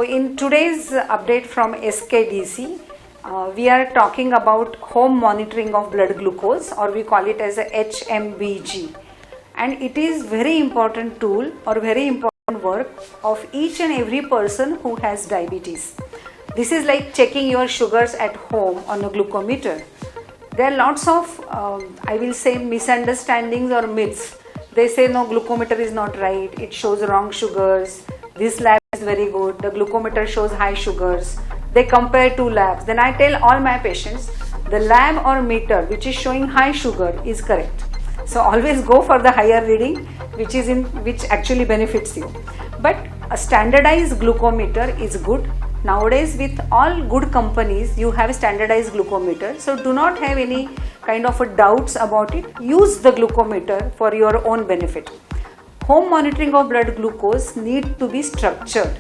in today's update from SKDC, we are talking about home monitoring of blood glucose, or we call it as a HMBG. And it is very important tool or very important work of each and every person who has diabetes. This is like checking your sugars at home on a glucometer. There are lots of, I will say, misunderstandings or myths. They say no, glucometer is not right, it shows wrong sugars, this lab is very good, the glucometer shows high sugars. They compare two labs. Then I tell all my patients, the lab or meter which is showing high sugar is correct. So always go for the higher reading which actually benefits you. But a standardized glucometer is good. Nowadays with all good companies you have standardized glucometer. So do not have any kind of a doubts about it. Use the glucometer for your own benefit. Home monitoring of blood glucose need to be structured.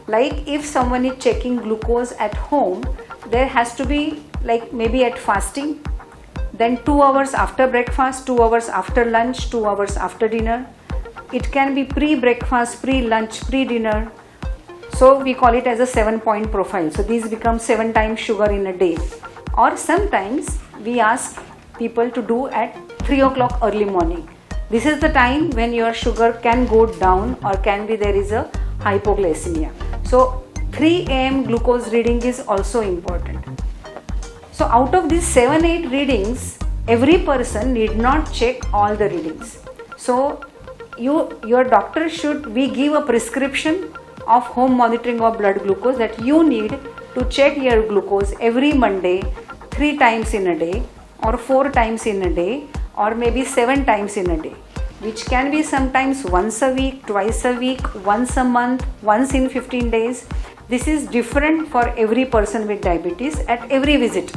Like if someone is checking glucose at home, there has to be like maybe at fasting, then 2 hours after breakfast, 2 hours after lunch, 2 hours after dinner. It can be pre-breakfast, pre-lunch, pre-dinner. So we call it as a 7-point profile. So these become 7 times sugar in a day. Or sometimes we ask people to do at 3 o'clock early morning. This is the time when your sugar can go down or there is a hypoglycemia. So 3 am glucose reading is also important. So out of these 7-8 readings, every person need not check all the readings. So your doctor we give a prescription of home monitoring of blood glucose that you need to check your glucose every Monday 3 times in a day, or 4 times in a day, or maybe 7 times in a day, which can be sometimes once a week, twice a week, once a month, once in 15 days. This is different for every person with diabetes at every visit.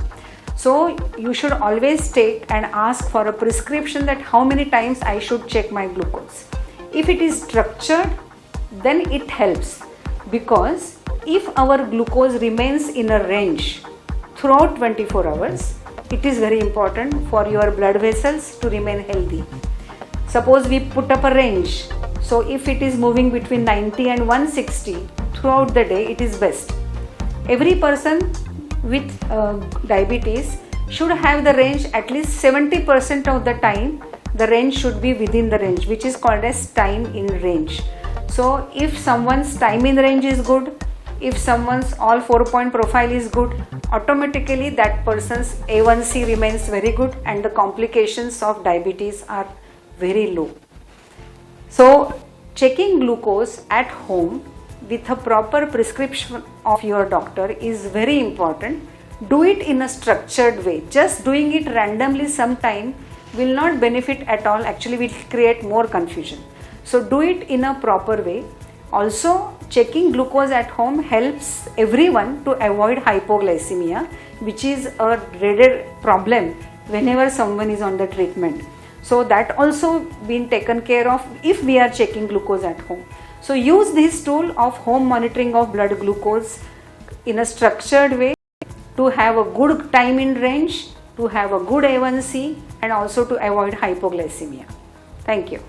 So you should always take and ask for a prescription that how many times I should check my glucose. If it is structured, then it helps, because if our glucose remains in a range throughout 24 hours, it is very important for your blood vessels to remain healthy. Suppose we put up a range, so if it is moving between 90 and 160 throughout the day, it is best. Every person with diabetes should have the range at least 70% of the time. The range should be within the range, which is called as time in range. So if someone's time in range is good, if someone's all 4-point profile is good, automatically that person's A1C remains very good and the complications of diabetes are very low. So checking glucose at home with a proper prescription of your doctor is very important. Do it in a structured way. Just doing it randomly sometime will not benefit at all, actually will create more confusion. So do it in a proper way. Also, checking glucose at home helps everyone to avoid hypoglycemia, which is a dreaded problem whenever someone is on the treatment. So that also been taken care of if we are checking glucose at home. So use this tool of home monitoring of blood glucose in a structured way to have a good time in range, to have a good A1C, and also to avoid hypoglycemia. Thank you.